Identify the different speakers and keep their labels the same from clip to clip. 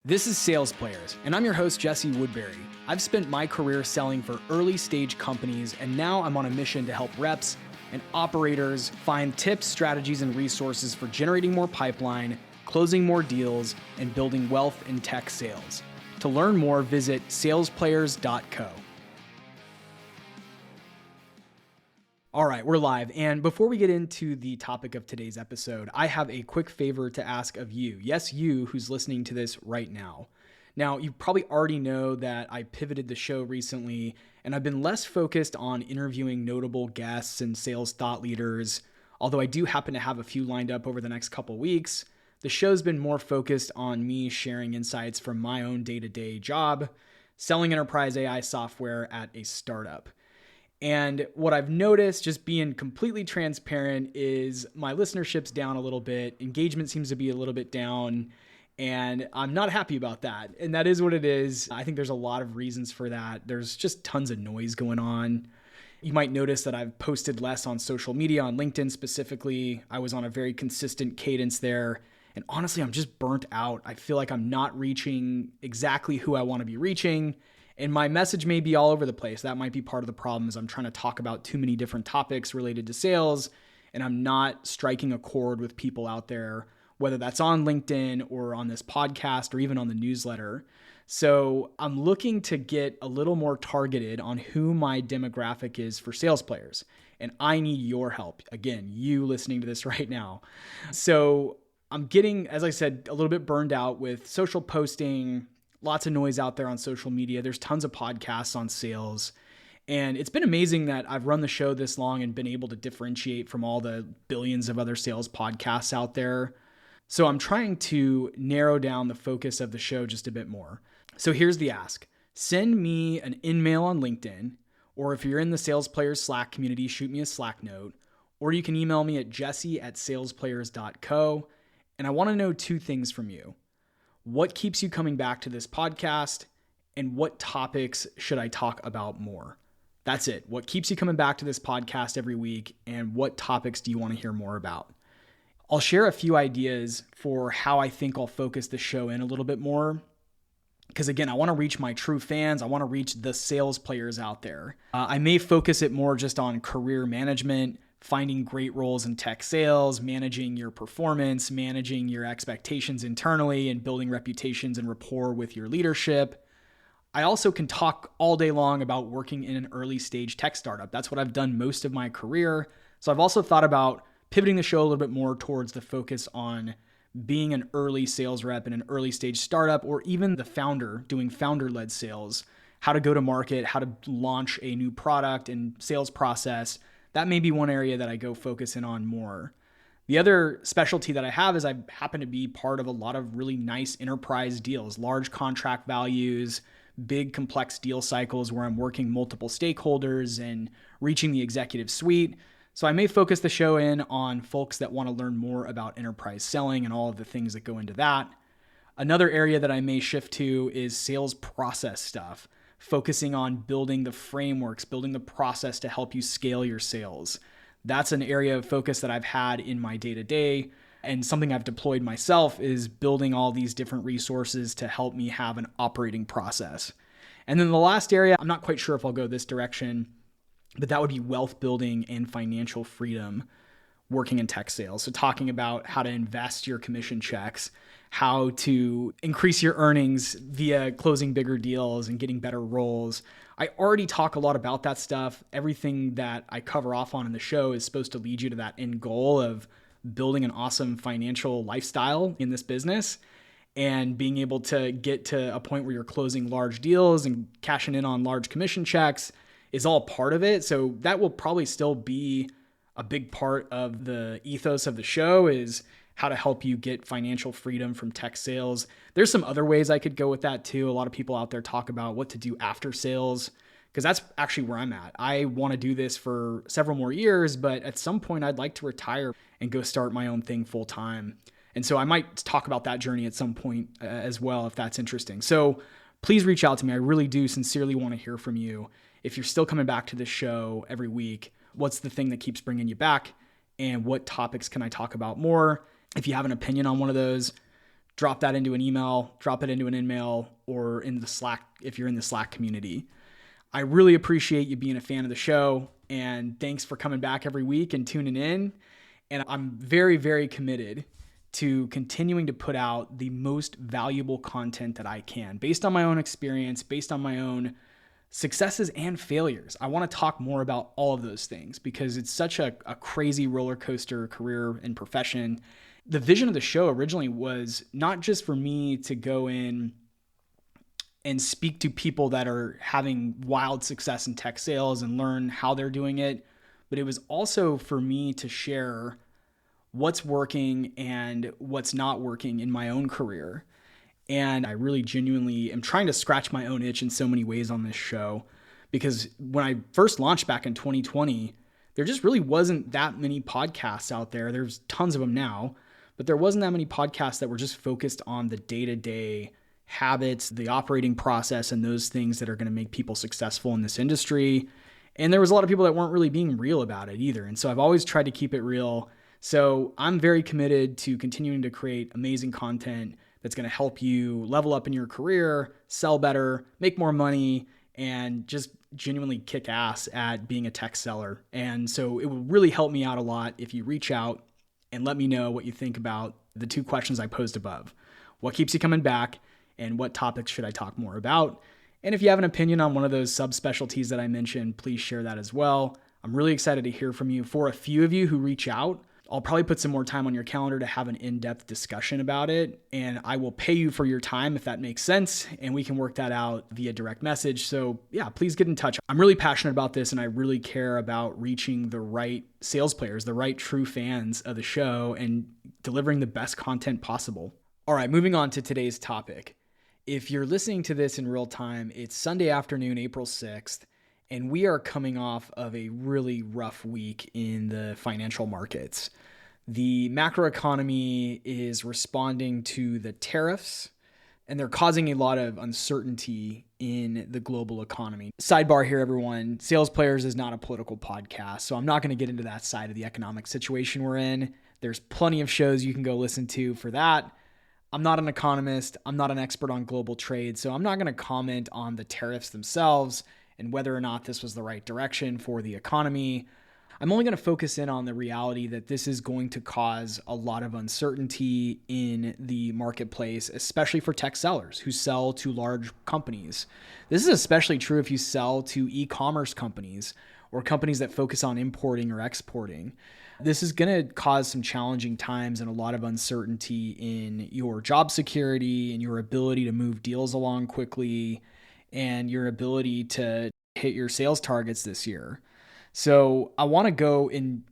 Speaker 1: This is Sales Players, and I'm your host, Jesse Woodbury. I've spent my career selling for early stage companies, and now I'm on a mission to help reps and operators find tips, strategies, and resources for generating more pipeline, closing more deals, and building wealth in tech sales. To learn more, visit salesplayers.co. All right, we're live. And before we get into the topic of today's episode, I have a quick favor to ask of you. Yes, you who's listening to this right now. Now, you probably already know that I pivoted the show recently, and I've been less focused on interviewing notable guests and sales thought leaders. Although I do happen to have a few lined up over the next couple weeks, the show's been more focused on me sharing insights from my own day-to-day job, selling enterprise AI software at a startup. And what I've noticed, just being completely transparent, is my listenership's down a little bit. Engagement seems to be a little bit down, and I'm not happy about that. And that is what it is. I think there's a lot of reasons for that. There's just tons of noise going on. You might notice that I've posted less on social media, on LinkedIn specifically. I was on a very consistent cadence there. And honestly, I'm just burnt out. I feel like I'm not reaching exactly who I want to be reaching. And my message may be all over the place. That might be part of the problem, is I'm trying to talk about too many different topics related to sales, and I'm not striking a chord with people out there, whether that's on LinkedIn or on this podcast or even on the newsletter. So I'm looking to get a little more targeted on who my demographic is for sales players. And I need your help. Again, you listening to this right now. So I'm getting, as I said, a little bit burned out with social posting. Lots of noise out there on social media. There's tons of podcasts on sales. And it's been amazing that I've run the show this long and been able to differentiate from all the billions of other sales podcasts out there. So I'm trying to narrow down the focus of the show just a bit more. So here's the ask. Send me an in-mail on LinkedIn, or if you're in the Sales Players Slack community, shoot me a Slack note, or you can email me at jesse@salesplayers.co. And I want to know two things from you. What keeps you coming back to this podcast, and what topics should I talk about more? That's it. What keeps you coming back to this podcast every week, and what topics do you want to hear more about? I'll share a few ideas for how I think I'll focus the show in a little bit more. Because again, I want to reach my true fans. I want to reach the sales players out there. I may focus it more just on career management, finding great roles in tech sales, managing your performance, managing your expectations internally, and building reputations and rapport with your leadership. I also can talk all day long about working in an early stage tech startup. That's what I've done most of my career. So I've also thought about pivoting the show a little bit more towards the focus on being an early sales rep in an early stage startup, or even the founder, doing founder-led sales, how to go to market, how to launch a new product and sales process. That may be one area that I go focus in on more. The other specialty that I have is I happen to be part of a lot of really nice enterprise deals, large contract values, big complex deal cycles where I'm working multiple stakeholders and reaching the executive suite. So I may focus the show in on folks that want to learn more about enterprise selling and all of the things that go into that. Another area that I may shift to is sales process stuff, focusing on building the frameworks, building the process to help you scale your sales. That's an area of focus that I've had in my day-to-day, and something I've deployed myself is building all these different resources to help me have an operating process. And then the last area, I'm not quite sure if I'll go this direction, but that would be wealth building and financial freedom working in tech sales. So talking about how to invest your commission checks, how to increase your earnings via closing bigger deals and getting better roles. I already talk a lot about that stuff. Everything that I cover off on in the show is supposed to lead you to that end goal of building an awesome financial lifestyle in this business and being able to get to a point where you're closing large deals and cashing in on large commission checks is all part of it. So that will probably still be a big part of the ethos of the show, is how to help you get financial freedom from tech sales. There's some other ways I could go with that too. A lot of people out there talk about what to do after sales, because that's actually where I'm at. I want to do this for several more years, but at some point I'd like to retire and go start my own thing full time. And so I might talk about that journey at some point as well, if that's interesting. So please reach out to me. I really do sincerely want to hear from you. If you're still coming back to this show every week, what's the thing that keeps bringing you back? And what topics can I talk about more? If you have an opinion on one of those, drop that into an email, drop it into an InMail, or in the Slack if you're in the Slack community. I really appreciate you being a fan of the show, and thanks for coming back every week and tuning in. And I'm very, very committed to continuing to put out the most valuable content that I can based on my own experience, based on my own successes and failures. I want to talk more about all of those things because it's such a crazy roller coaster career and profession. The vision of the show originally was not just for me to go in and speak to people that are having wild success in tech sales and learn how they're doing it, but it was also for me to share what's working and what's not working in my own career. And I really genuinely am trying to scratch my own itch in so many ways on this show, because when I first launched back in 2020, there just really wasn't that many podcasts out there. There's tons of them now, but there wasn't that many podcasts that were just focused on the day-to-day habits, the operating process, and those things that are going to make people successful in this industry. And there was a lot of people that weren't really being real about it either. And so I've always tried to keep it real. So I'm very committed to continuing to create amazing content that's going to help you level up in your career, sell better, make more money, and just genuinely kick ass at being a tech seller. And so it will really help me out a lot if you reach out and let me know what you think about the 2 questions I posed above. What keeps you coming back? And what topics should I talk more about? And if you have an opinion on one of those subspecialties that I mentioned, please share that as well. I'm really excited to hear from you. For a few of you who reach out, I'll probably put some more time on your calendar to have an in-depth discussion about it. And I will pay you for your time if that makes sense. And we can work that out via direct message. So yeah, please get in touch. I'm really passionate about this and I really care about reaching the right sales players, the right true fans of the show, and delivering the best content possible. All right, moving on to today's topic. If you're listening to this in real time, it's Sunday afternoon, April 6th, and we are coming off of a really rough week in the financial markets. The macroeconomy is responding to the tariffs, and they're causing a lot of uncertainty in the global economy. Sidebar here, everyone. Sales Players is not a political podcast, so I'm not going to get into that side of the economic situation we're in. There's plenty of shows you can go listen to for that. I'm not an economist. I'm not an expert on global trade, so I'm not going to comment on the tariffs themselves and whether or not this was the right direction for the economy. I'm only going to focus in on the reality that this is going to cause a lot of uncertainty in the marketplace, especially for tech sellers who sell to large companies. This is especially true if you sell to e-commerce companies or companies that focus on importing or exporting. This is going to cause some challenging times and a lot of uncertainty in your job security and your ability to move deals along quickly and your ability to hit your sales targets this year. So I want to go into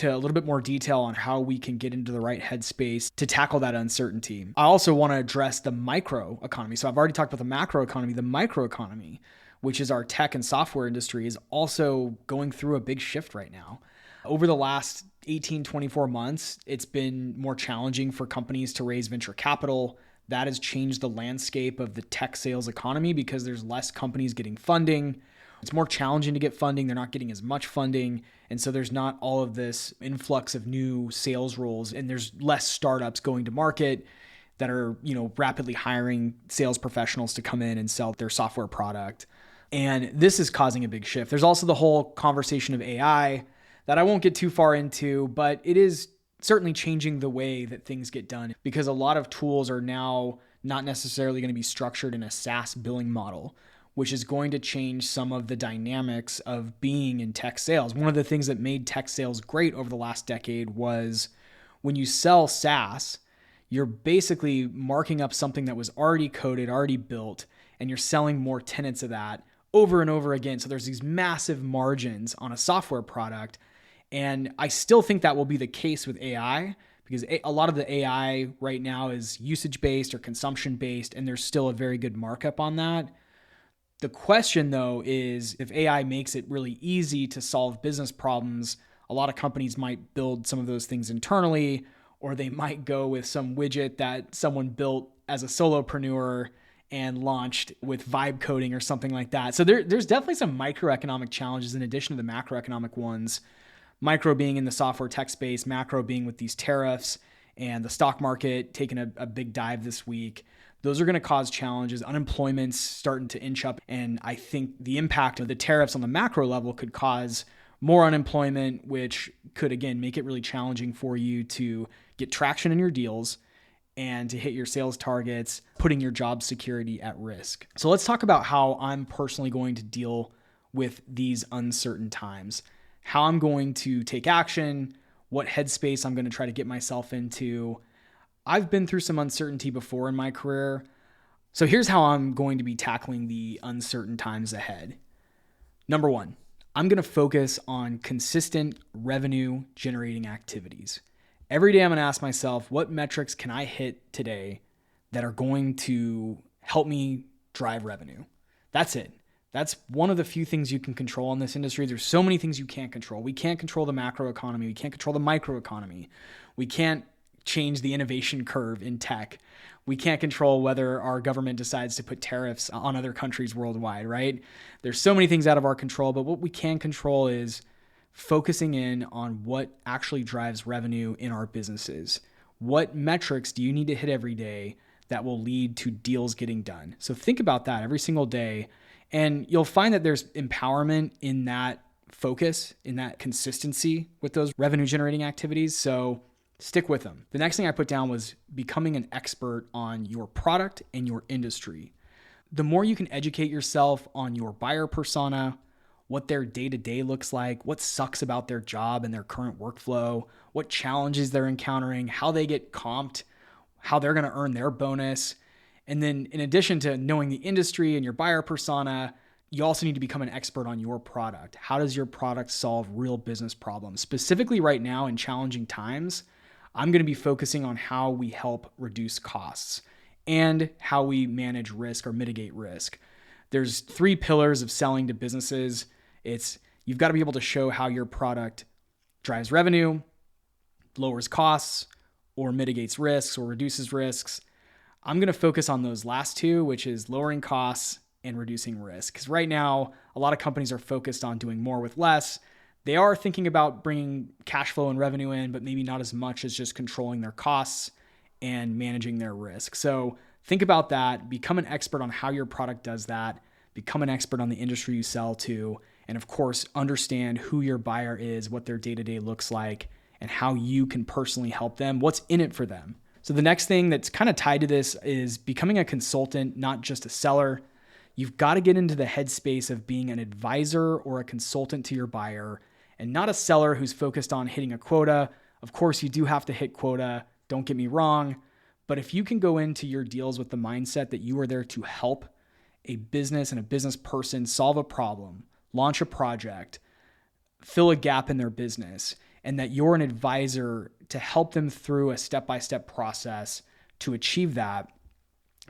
Speaker 1: a little bit more detail on how we can get into the right headspace to tackle that uncertainty. I also want to address the micro economy. So I've already talked about the macro economy. The micro economy, which is our tech and software industry, is also going through a big shift right now. Over the last 18, 24 months, it's been more challenging for companies to raise venture capital. That has changed the landscape of the tech sales economy because there's less companies getting funding. It's more challenging to get funding. They're not getting as much funding. And so there's not all of this influx of new sales roles, and there's less startups going to market that are, rapidly hiring sales professionals to come in and sell their software product. And this is causing a big shift. There's also the whole conversation of AI that I won't get too far into, but it is certainly changing the way that things get done because a lot of tools are now not necessarily going to be structured in a SaaS billing model, which is going to change some of the dynamics of being in tech sales. One of the things that made tech sales great over the last decade was when you sell SaaS, you're basically marking up something that was already coded, already built, and you're selling more tenants of that over and over again. So there's these massive margins on a software product. And I still think that will be the case with AI because a lot of the AI right now is usage-based or consumption-based, and there's still a very good markup on that. The question, though, is if AI makes it really easy to solve business problems, a lot of companies might build some of those things internally, or they might go with some widget that someone built as a solopreneur and launched with vibe coding or something like that. So there's definitely some microeconomic challenges in addition to the macroeconomic ones. Micro being in the software tech space, macro being with these tariffs and the stock market taking a big dive this week. Those are going to cause challenges. Unemployment's starting to inch up. And I think the impact of the tariffs on the macro level could cause more unemployment, which could, again, make it really challenging for you to get traction in your deals and to hit your sales targets, putting your job security at risk. So let's talk about how I'm personally going to deal with these uncertain times, how I'm going to take action, what headspace I'm going to try to get myself into. I've been through some uncertainty before in my career. So here's how I'm going to be tackling the uncertain times ahead. Number one, I'm going to focus on consistent revenue generating activities. Every day I'm going to ask myself, what metrics can I hit today that are going to help me drive revenue? That's it. That's one of the few things you can control in this industry. There's so many things you can't control. We can't control the macro economy. We can't control the micro economy. We can't change the innovation curve in tech. We can't control whether our government decides to put tariffs on other countries worldwide, right? There's so many things out of our control, but what we can control is focusing in on what actually drives revenue in our businesses. What metrics do you need to hit every day that will lead to deals getting done? So think about that every single day, and you'll find that there's empowerment in that focus, in that consistency with those revenue generating activities. So stick with them. The next thing I put down was becoming an expert on your product and your industry. The more you can educate yourself on your buyer persona, what their day-to-day looks like, what sucks about their job and their current workflow, what challenges they're encountering, how they get comped, how they're going to earn their bonus. And then in addition to knowing the industry and your buyer persona, you also need to become an expert on your product. How does your product solve real business problems? Specifically right now in challenging times, I'm going to be focusing on how we help reduce costs and how we manage risk or mitigate risk. There's 3 pillars of selling to businesses. You've got to be able to show how your product drives revenue, lowers costs, or mitigates risks or reduces risks. I'm going to focus on those last 2, which is lowering costs and reducing risk. Because right now, a lot of companies are focused on doing more with less. They are thinking about bringing cash flow and revenue in, but maybe not as much as just controlling their costs and managing their risk. So think about that. Become an expert on how your product does that. Become an expert on the industry you sell to. And of course, understand who your buyer is, what their day-to-day looks like, and how you can personally help them, what's in it for them. So the next thing that's kind of tied to this is becoming a consultant, not just a seller. You've got to get into the headspace of being an advisor or a consultant to your buyer and not a seller who's focused on hitting a quota. Of course, you do have to hit quota. Don't get me wrong. But if you can go into your deals with the mindset that you are there to help a business and a business person solve a problem, launch a project, fill a gap in their business, and that you're an advisor to help them through a step-by-step process to achieve that,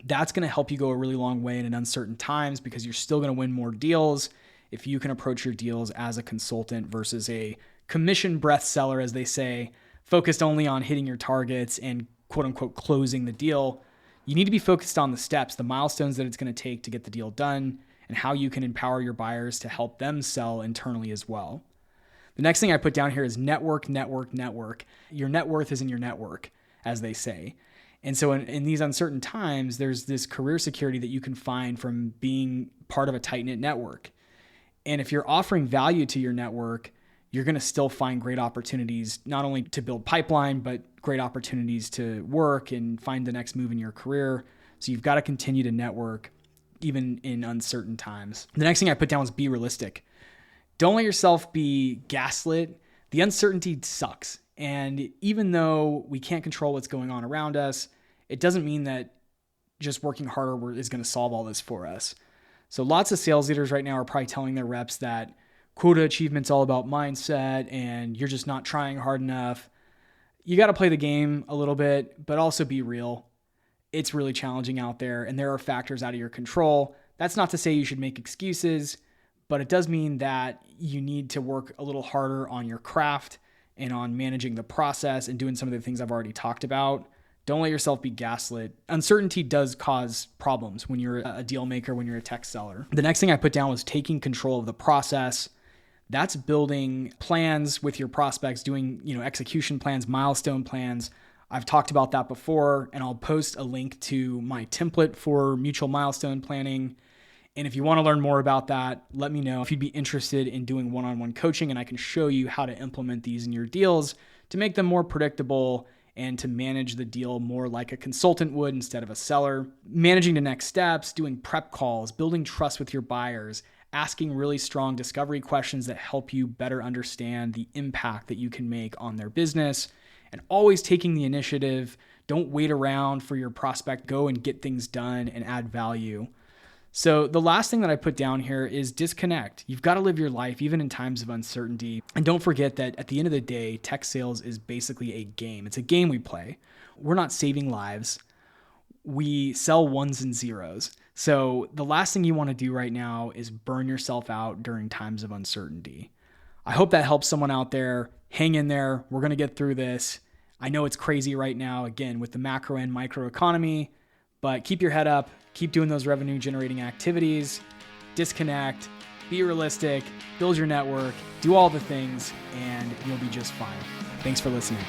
Speaker 1: that's going to help you go a really long way in uncertain times because you're still going to win more deals if you can approach your deals as a consultant versus a commission breath seller, as they say, focused only on hitting your targets and quote unquote closing the deal. You need to be focused on the steps, the milestones that it's going to take to get the deal done, and how you can empower your buyers to help them sell internally as well. The next thing I put down here is network, network, network. Your net worth is in your network, as they say. And so in these uncertain times, there's this career security that you can find from being part of a tight-knit network. And if you're offering value to your network, you're going to still find great opportunities, not only to build pipeline, but great opportunities to work and find the next move in your career. So you've got to continue to network even in uncertain times. The next thing I put down was be realistic. Don't let yourself be gaslit. The uncertainty sucks. And even though we can't control what's going on around us, it doesn't mean that just working harder is going to solve all this for us. So lots of sales leaders right now are probably telling their reps that quota achievement's all about mindset and you're just not trying hard enough. You got to play the game a little bit, but also be real. It's really challenging out there and there are factors out of your control. That's not to say you should make excuses, but it does mean that you need to work a little harder on your craft and on managing the process and doing some of the things I've already talked about. Don't let yourself be gaslit. Uncertainty does cause problems when you're a deal maker, when you're a tech seller. The next thing I put down was taking control of the process. That's building plans with your prospects, doing, execution plans, milestone plans, I've talked about that before, and I'll post a link to my template for mutual milestone planning. And if you want to learn more about that, let me know if you'd be interested in doing one-on-one coaching, and I can show you how to implement these in your deals to make them more predictable and to manage the deal more like a consultant would instead of a seller. Managing the next steps, doing prep calls, building trust with your buyers, asking really strong discovery questions that help you better understand the impact that you can make on their business, and always taking the initiative. Don't wait around for your prospect. Go and get things done and add value. So the last thing that I put down here is disconnect. You've got to live your life even in times of uncertainty. And don't forget that at the end of the day, tech sales is basically a game. It's a game we play. We're not saving lives. We sell ones and zeros. So the last thing you want to do right now is burn yourself out during times of uncertainty. I hope that helps someone out there. Hang in there. We're going to get through this. I know it's crazy right now, again, with the macro and micro economy, but keep your head up. Keep doing those revenue generating activities. Disconnect. Be realistic. Build your network. Do all the things, and you'll be just fine. Thanks for listening.